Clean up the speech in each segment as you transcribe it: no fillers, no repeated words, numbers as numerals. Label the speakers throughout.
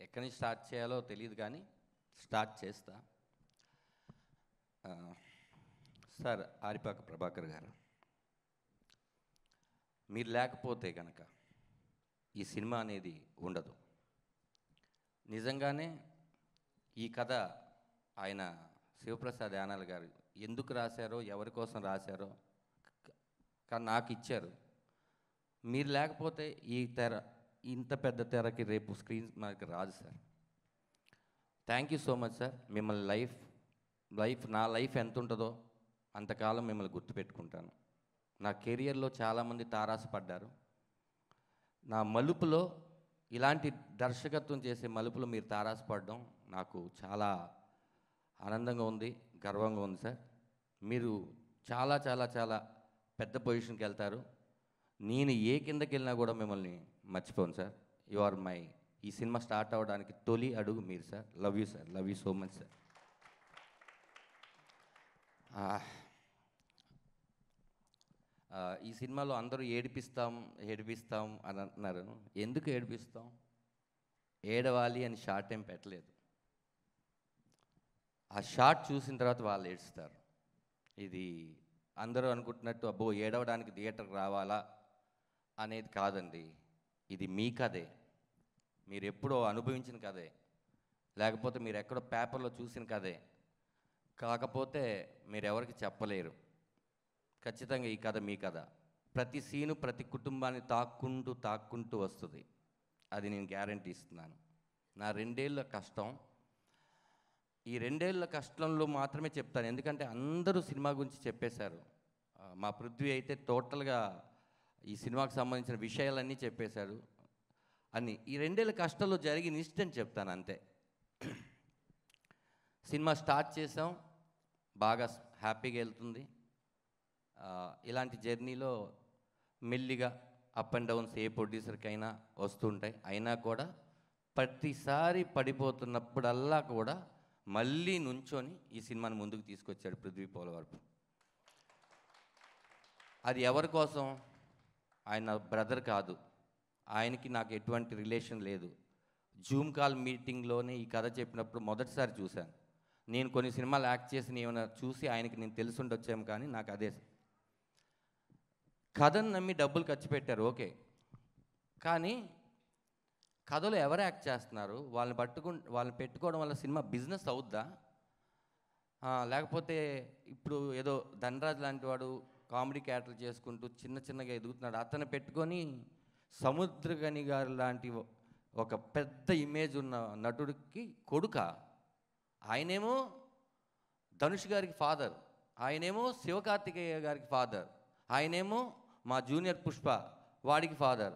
Speaker 1: ఎక్కడి నుంచి స్టార్ట్ చేయాలో తెలియదు కానీ స్టార్ట్ చేస్తా. సార్ ఆరిపాక ప్రభాకర్ గారు, మీరు లేకపోతే కనుక ఈ సినిమా అనేది ఉండదు. నిజంగానే ఈ కథ ఆయన శివప్రసాద్ యానాల్ గారు ఎందుకు రాశారో, ఎవరి కోసం రాశారో కానీ నాకు ఇచ్చారు. మీరు లేకపోతే ఈ తెర, ఇంత పెద్ద తెరకి రేపు స్క్రీన్ మనకి రాదు sir. Thank you so much sir. మిమ్మల్ని నా లైఫ్ ఎంత ఉంటుందో అంతకాలం మిమ్మల్ని గుర్తుపెట్టుకుంటాను. నా కెరియర్లో చాలామంది తారాసపడ్డారు. నా మలుపులో ఇలాంటి దర్శకత్వం చేసే మలుపులో మీరు తారాసపడడం నాకు చాలా ఆనందంగా ఉంది, గర్వంగా ఉంది సార్. మీరు చాలా చాలా చాలా పెద్ద పొజిషన్కి వెళ్తారు. నేను ఏ కిందకి వెళ్ళినా కూడా మిమ్మల్ని మర్చిపోను సార్. యు ఆర్ మై, ఈ సినిమా స్టార్ట్ అవ్వడానికి తొలి అడుగు మీరు sir. Love you sir, love you so much sir. ఈ సినిమాలో అందరూ ఏడిపిస్తాం అని అంటున్నారు. ఎందుకు ఏడిపిస్తాం? ఏడవాలి అని షార్ట్ ఏం పెట్టలేదు. ఆ షార్ట్ చూసిన తర్వాత వాళ్ళు ఏడుస్తారు. ఇది అందరూ అనుకుంటున్నట్టు అబ్బో ఏడవడానికి థియేటర్కి రావాలా అనేది కాదండి. ఇది మీ కథే, మీరు ఎప్పుడో అనుభవించిన కథే, లేకపోతే మీరు ఎక్కడో పేపర్లో చూసిన కథే. కాకపోతే మీరు ఎవరికి చెప్పలేరు. ఖచ్చితంగా ఈ కథ మీ కథ. ప్రతి సీను ప్రతి కుటుంబాన్ని తాక్కుంటూ వస్తుంది. అది నేను గ్యారంటీ ఇస్తున్నాను. నా 2 ఏళ్ళ కష్టం, ఈ 2 ఏళ్ళ కష్టంలో మాత్రమే చెప్తాను. ఎందుకంటే అందరూ సినిమా గురించి చెప్పేశారు. మా పృథ్వీ అయితే టోటల్గా ఈ సినిమాకి సంబంధించిన విషయాలన్నీ చెప్పేశారు. అన్నీ ఈ 2 ఏళ్ళ కష్టంలో జరిగిన ఇన్సిడెంట్ చెప్తాను అంతే. సినిమా స్టార్ట్ చేసాం, బాగా హ్యాపీగా వెళ్తుంది. ఇలాంటి జర్నీలో మెల్లిగా అప్ అండ్ డౌన్స్ ఏ ప్రొడ్యూసర్కైనా వస్తుంటాయి. అయినా కూడా ప్రతిసారి పడిపోతున్నప్పుడల్లా కూడా మళ్ళీ నుంచొని ఈ సినిమాని ముందుకు తీసుకొచ్చాడు పృథ్వీ పోలవరపు. అది ఎవరి కోసం? ఆయన బ్రదర్ కాదు, ఆయనకి నాకు ఎటువంటి రిలేషన్ లేదు. జూమ్ కాల్ మీటింగ్లోనే ఈ కథ చెప్పినప్పుడు మొదటిసారి చూశాను. నేను కొన్ని సినిమాలు యాక్ట్ చేసి ఏమైనా చూసి ఆయనకి నేను తెలుసుండొచ్చాము, కానీ నాకు అదే కథను నమ్మి డబ్బులు ఖర్చు పెట్టారు, ఓకే. కానీ కథలో ఎవరు యాక్ట్ చేస్తున్నారు? వాళ్ళని పెట్టుకోవడం వల్ల సినిమా బిజినెస్ అవుద్దా? లేకపోతే ఇప్పుడు ఏదో ధనరాజ్ లాంటి వాడు కామెడీ క్యారెక్టర్ చేసుకుంటూ చిన్నగా ఎదుగుతున్నాడు, అతను పెట్టుకొని సముద్రగని గారు లాంటి ఒక పెద్ద ఇమేజ్ ఉన్న నటుడికి కొడుక? ఆయనేమో ధనుష్ గారికి ఫాదర్, ఆయనేమో శివకార్తికేయ గారికి ఫాదర్, ఆయనేమో మా జూనియర్ పుష్ప వాడికి ఫాదర్.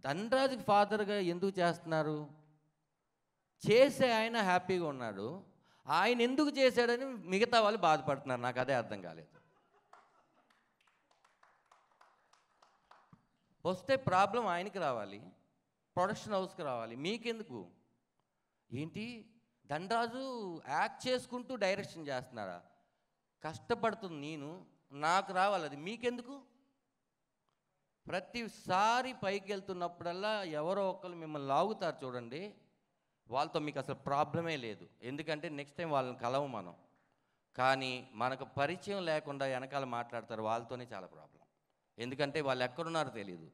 Speaker 1: ధనరాజుకి ఫాదర్గా ఎందుకు చేస్తున్నారు? చేసే ఆయన హ్యాపీగా ఉన్నాడు, ఆయన ఎందుకు చేశాడని మిగతా వాళ్ళు బాధపడుతున్నారు. నాకు అదే అర్థం కాలేదు. వస్తే ప్రాబ్లం ఆయనకి రావాలి, ప్రొడక్షన్ హౌస్కి రావాలి, మీకెందుకు? ఏంటి ధనరాజు యాక్ట్ చేసుకుంటూ డైరెక్షన్ చేస్తున్నారా? కష్టపడుతుంది నేను, నాకు రావాలి, అది మీకెందుకు? ప్రతిసారి పైకి వెళ్తున్నప్పుడల్లా ఎవరో ఒకరు మిమ్మల్ని లాగుతారు చూడండి, వాళ్ళతో మీకు అసలు ప్రాబ్లమే లేదు. ఎందుకంటే నెక్స్ట్ టైం వాళ్ళని కలవు మనం. కానీ మనకు పరిచయం లేకుండా వెనకాల మాట్లాడతారు, వాళ్ళతోనే చాలా ప్రాబ్లం. ఎందుకంటే వాళ్ళు ఎక్కడున్నారో తెలియదు.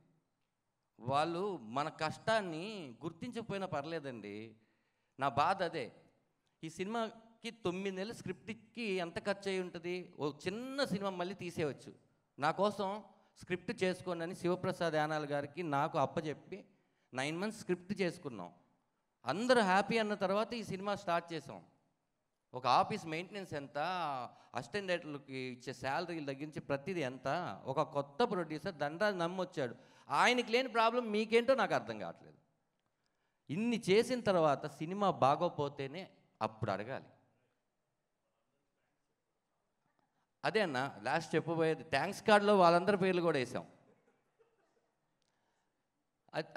Speaker 1: వాళ్ళు మన కష్టాన్ని గుర్తించకపోయినా పర్లేదండి. నా బాధ అదే. ఈ సినిమాకి 9 నెలల స్క్రిప్ట్కి ఎంత ఖర్చు అయి ఉంటుంది? ఓ చిన్న సినిమా మళ్ళీ తీసేయవచ్చు. నా కోసం స్క్రిప్ట్ చేసుకోండి అని శివప్రసాద్ యానాల్ గారికి నాకు అప్పచెప్పి 9 మంత్స్ స్క్రిప్ట్ చేసుకున్నాం. అందరూ హ్యాపీ అన్న తర్వాత ఈ సినిమా స్టార్ట్ చేసాం. ఒక ఆఫీస్ మెయింటెనెన్స్ ఎంత, అసిస్టెంట్ డైరెక్టర్లకి ఇచ్చే శాలరీలు తగ్గించి ప్రతిదీ ఎంత. ఒక కొత్త ప్రొడ్యూసర్ ధనరాజ్ నమ్మొచ్చాడు, ఆయనకి లేని ప్రాబ్లం మీకేంటో నాకు అర్థం కావట్లేదు. ఇన్ని చేసిన తర్వాత సినిమా బాగోపోతేనే అప్పుడు అడగాలి. అదే అన్న లాస్ట్ చెప్పబోయేది. థ్యాంక్స్ కార్డులో వాళ్ళందరి పేర్లు కూడా వేసాం.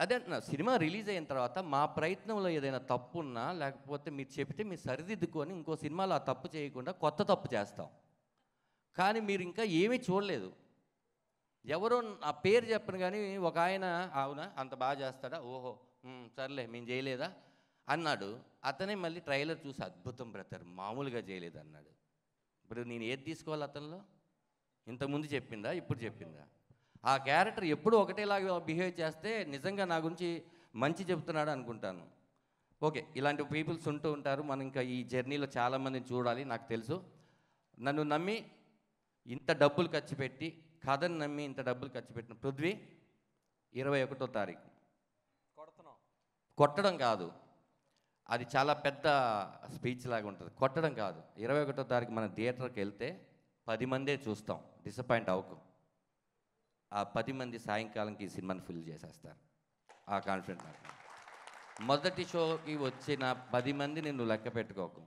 Speaker 1: అదే అన్న, సినిమా రిలీజ్ అయిన తర్వాత మా ప్రయత్నంలో ఏదైనా తప్పు ఉన్నా, లేకపోతే మీరు చెప్తే మీరు సరిదిద్దుకొని ఇంకో సినిమాలో ఆ తప్పు చేయకుండా కొత్త తప్పు చేస్తాం. కానీ మీరు ఇంకా ఏమీ చూడలేదు. ఎవరో ఆ పేరు చెప్పను కానీ ఒక ఆయన అవునా అంత బాగా చేస్తాడా, ఓహో సర్లే మేము చేయలేదా అన్నాడు. అతనే మళ్ళీ ట్రైలర్ చూసి అద్భుతం బ్రదర్, మామూలుగా చేయలేదు అన్నాడు. ఇప్పుడు నేను ఏది తీసుకోవాలి అతనిలో? ఇంతకుముందు చెప్పిందా, ఇప్పుడు చెప్పిందా? ఆ క్యారెక్టర్ ఎప్పుడు ఒకటేలాగా బిహేవ్ చేస్తే నిజంగా నా గురించి మంచి చెప్తున్నాడు అనుకుంటాను. ఓకే, ఇలాంటి పీపుల్స్ ఉంటూ ఉంటారు. మనం ఇంకా ఈ జర్నీలో చాలామందిని చూడాలి. నాకు తెలుసు, నన్ను నమ్మి ఇంత డబ్బులు ఖర్చు పెట్టి, కథను నమ్మి ఇంత డబ్బులు ఖర్చు పెట్టిన పృథ్వీ 21వ తారీఖు కొట్టడం కాదు, అది చాలా పెద్ద స్పీచ్ లాగా ఉంటుంది. కొట్టడం కాదు, 21వ తారీఖు మన థియేటర్కి వెళ్తే 10 మందే చూస్తాం, డిసప్పాయింట్ అవ్వకు. ఆ 10 మంది సాయంకాలంకి ఈ సినిమాని ఫిల్ చేసేస్తారు. ఆ కాన్ఫిడెంట్ నాకు. మొదటి షోకి వచ్చిన 10 మందిని నువ్వు లెక్క పెట్టుకోకు.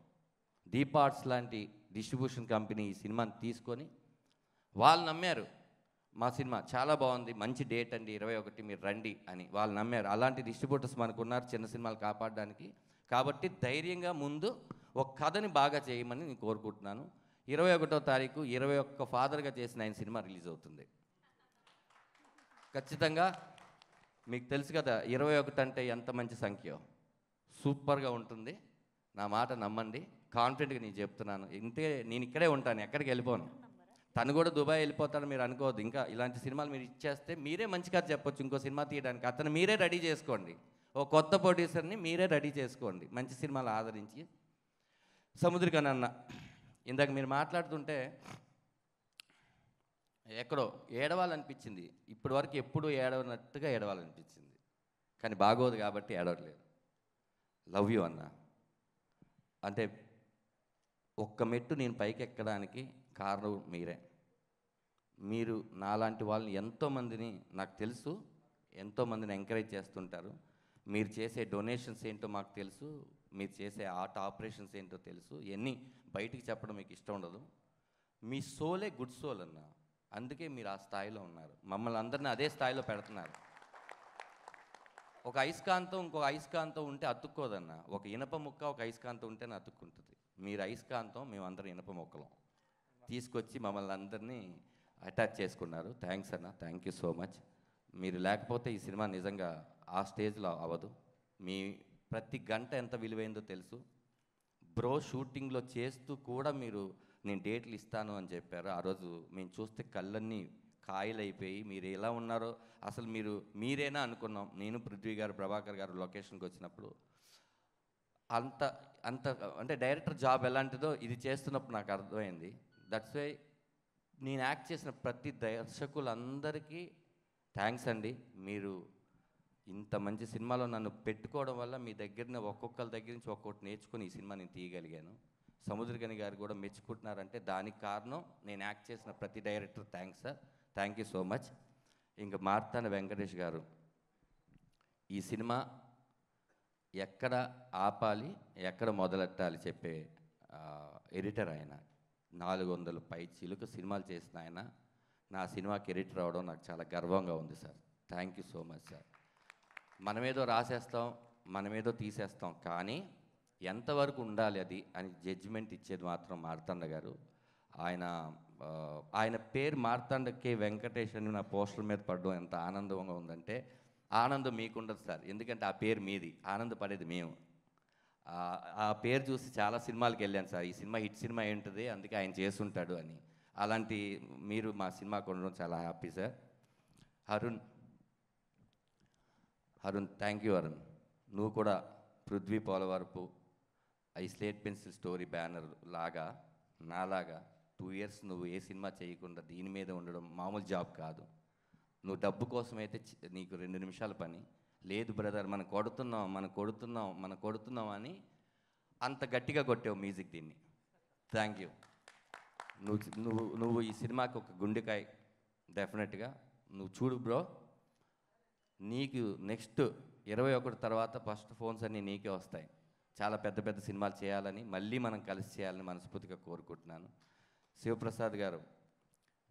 Speaker 1: దీపార్ట్స్ లాంటి డిస్ట్రిబ్యూషన్ కంపెనీ ఈ సినిమాని తీసుకొని వాళ్ళు నమ్మారు, మా సినిమా చాలా బాగుంది, మంచి డేట్ అండి 21 మీరు రండి అని వాళ్ళు నమ్మారు. అలాంటి డిస్ట్రిబ్యూటర్స్ మనకు ఉన్నారు చిన్న సినిమాలు కాపాడడానికి. కాబట్టి ధైర్యంగా ముందు ఒక కథని బాగా చేయమని నేను కోరుకుంటున్నాను. 21వ తారీఖు 21 ఫాదర్గా చేసిన ఆయన సినిమా రిలీజ్ అవుతుంది. ఖచ్చితంగా మీకు తెలుసు కదా 21 అంటే ఎంత మంచి సంఖ్య, సూపర్గా ఉంటుంది. నా మాట నమ్మండి, కాన్ఫిడెంట్గా నేను చెప్తున్నాను. ఇంతే, నేను ఇక్కడే ఉంటాను, ఎక్కడికి వెళ్ళిపోను. తను కూడా దుబాయ్ వెళ్ళిపోతాడు మీరు అనుకోవద్దు. ఇంకా ఇలాంటి సినిమాలు మీరు ఇచ్చేస్తే మీరే మంచి కథ చెప్పొచ్చు ఇంకో సినిమా తీయడానికి. అతను మీరే రెడీ చేసుకోండి, ఓ కొత్త ప్రొడ్యూసర్ని మీరే రెడీ చేసుకోండి, మంచి సినిమాలు ఆదరించి. సముద్రికన్ అన్న, ఇందాక మీరు మాట్లాడుతుంటే ఎక్కడో ఏడవాలనిపించింది. ఇప్పటి వరకు ఎప్పుడు ఏడవనట్టుగా ఏడవాలనిపించింది, కానీ బాగోదు కాబట్టి ఏడవట్లేదు. లవ్ యూ అన్న. అంటే ఒక్క మెట్టు నేను పైకి ఎక్కడానికి కారణం మీరే. మీరు నాలాంటి వాళ్ళని ఎంతోమందిని, నాకు తెలుసు, ఎంతోమందిని ఎంకరేజ్ చేస్తుంటారు. మీరు చేసే డొనేషన్స్ ఏంటో మాకు తెలుసు, మీరు చేసే ఆర్ట్ ఆపరేషన్స్ ఏంటో తెలుసు. ఇవన్నీ బయటికి చెప్పడం మీకు ఇష్టం ఉండదు. మీ సోలే గుడ్ సోల్ అన్న, అందుకే మీరు ఆ స్థాయిలో ఉన్నారు. మమ్మల్ని అందరినీ అదే స్థాయిలో పెడుతున్నారు. ఒక అయస్కాంతం ఇంకో అయస్కాంతం ఉంటే అతుక్కోదన్న, ఒక ఇనప ముక్క ఒక అయస్కాంతం ఉంటేనే అతుక్కుంటుంది. మీరు అయస్కాంతం, మేమందరం ఇనప ముక్కలం. తీసుకొచ్చి మమ్మల్ని అందరినీ అటాచ్ చేసుకున్నారు. థ్యాంక్స్ అన్న, థ్యాంక్ యూ సో మచ్. మీరు లేకపోతే ఈ సినిమా నిజంగా ఆ స్టేజ్లో అవ్వదు. మీ ప్రతి గంట ఎంత విలువైందో తెలుసు. బ్రో షూటింగ్లో చేస్తూ కూడా మీరు నేను డేట్లు ఇస్తాను అని చెప్పారు. ఆ రోజు మేము చూస్తే కళ్ళన్నీ కాయలైపోయి, మీరు ఎలా ఉన్నారో అసలు మీరేనా అనుకున్నాం. నేను, పృథ్వీ గారు, ప్రభాకర్ గారు లొకేషన్కి వచ్చినప్పుడు అంత అంత అంటే డైరెక్టర్ జాబ్ ఎలాంటిదో ఇది చేస్తున్నప్పుడు నాకు అర్థమైంది. దట్స్ వై నేను యాక్ట్ చేసిన ప్రతి దర్శకులందరికీ థ్యాంక్స్ అండి. మీరు ఇంత మంచి సినిమాలో నన్ను పెట్టుకోవడం వల్ల మీ దగ్గర ఒక్కొక్కరి దగ్గర నుంచి ఒక్కొక్కటి నేర్చుకుని ఈ సినిమా నేను తీయగలిగాను. సముద్రగని గారు కూడా మెచ్చుకుంటున్నారంటే దానికి కారణం నేను యాక్ట్ చేసిన ప్రతి director. Thanks sir, thank you so much. ఇంకా మార్తాండ వెంకటేష్ గారు, ఈ సినిమా ఎక్కడ ఆపాలి ఎక్కడ మొదలెట్టాలి చెప్పే ఎడిటర్ ఆయన. 400 పై చిలుక సినిమాలు చేసిన ఆయన నా సినిమాకి ఎడిటర్ అవడం నాకు చాలా గర్వంగా ఉంది sir. Thank you so much sir. మనమేదో రాసేస్తాం, మనమేదో తీసేస్తాం, కానీ ఎంతవరకు ఉండాలి అది అని జడ్జిమెంట్ ఇచ్చేది మాత్రం మార్తాండ గారు. ఆయన పేరు మార్తాండ కే వెంకటేష్ అని నా పోస్టర్ మీద పడడం ఎంత ఆనందంగా ఉందంటే, ఆనందం మీకుండదు సార్, ఎందుకంటే ఆ పేరు మీది, ఆనందపడేది మేము. ఆ పేరు చూసి చాలా సినిమాలకు వెళ్ళాను సార్, ఈ సినిమా హిట్ సినిమా ఏంటిది, అందుకే ఆయన చేసుంటాడు అని. అలాంటి మీరు మా సినిమాకు ఉండడం చాలా happy sir. Arun thank you Arun. నువ్వు కూడా Prithvi Polavarapu I slate pencil story banner లాగా నాలాగా 2 years నువ్వు ఏ సినిమా చేయకుండా దీని మీద ఉండడం మామూలు జాబ్ కాదు. నువ్వు డబ్బు కోసమైతే నీకు 2 నిమిషాల పని లేదు బ్రదర్, మనం కొడుతున్నాం అని అంత గట్టిగా కొట్టావు మ్యూజిక్ దీన్ని. Thank you. నువ్వు ఈ సినిమాకి ఒక గుండెకాయ డెఫినెట్గా. నువ్వు చూడు బ్రో, నీకు నెక్స్ట్ 21 తర్వాత ఫస్ట్ ఫోన్స్ అన్నీ నీకే వస్తాయి. చాలా పెద్ద పెద్ద సినిమాలు చేయాలని, మళ్ళీ మనం కలిసి చేయాలని మనస్ఫూర్తిగా కోరుకుంటున్నాను. శివప్రసాద్ గారు,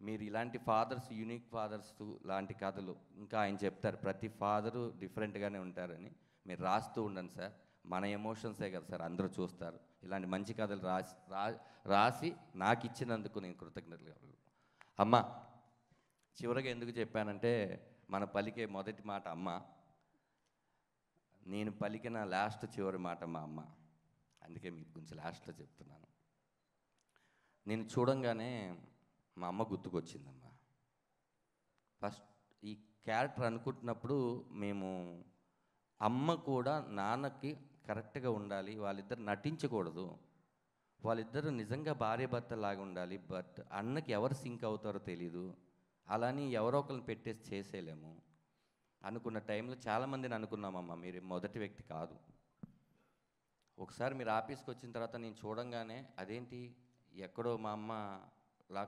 Speaker 1: మీరు ఇలాంటి ఫాదర్స్, యూనిక్ ఫాదర్స్ లాంటి కథలు ఇంకా ఆయన చెప్తారు, ప్రతి ఫాదరు డిఫరెంట్గానే ఉంటారని. మీరు రాస్తూ ఉండండి సార్, మన ఎమోషన్సే కదా సార్ అందరూ చూస్తారు. ఇలాంటి మంచి కథలు రాసి నాకు ఇచ్చినందుకు నేను కృతజ్ఞతలు. అమ్మ, చివరిగా ఎందుకు చెప్పానంటే మన పలికే మొదటి మాట అమ్మ. నేను పలికిన లాస్ట్ చివరి మాట మా అమ్మ. అందుకే మీకు గురించి లాస్ట్లో చెప్తున్నాను. నేను చూడంగానే మా అమ్మ గుర్తుకొచ్చిందమ్మా. ఫస్ట్ ఈ క్యారెక్టర్ అనుకుంటున్నప్పుడు మేము అమ్మ కూడా నాన్నకి కరెక్ట్గా ఉండాలి, వాళ్ళిద్దరు నటించకూడదు, వాళ్ళిద్దరూ నిజంగా భార్యాభర్తలాగా ఉండాలి. బట్ అన్నకి ఎవరు సింక్ అవుతారో తెలీదు, అలాని ఎవరో ఒకరిని పెట్టేసి చేసేయలేము అనుకున్న టైంలో చాలామందిని అనుకున్నామమ్మా, మీరు మొదటి వ్యక్తి కాదు. ఒకసారి మీరు ఆఫీస్కి వచ్చిన తర్వాత నేను చూడంగానే అదేంటి ఎక్కడో మా అమ్మ లా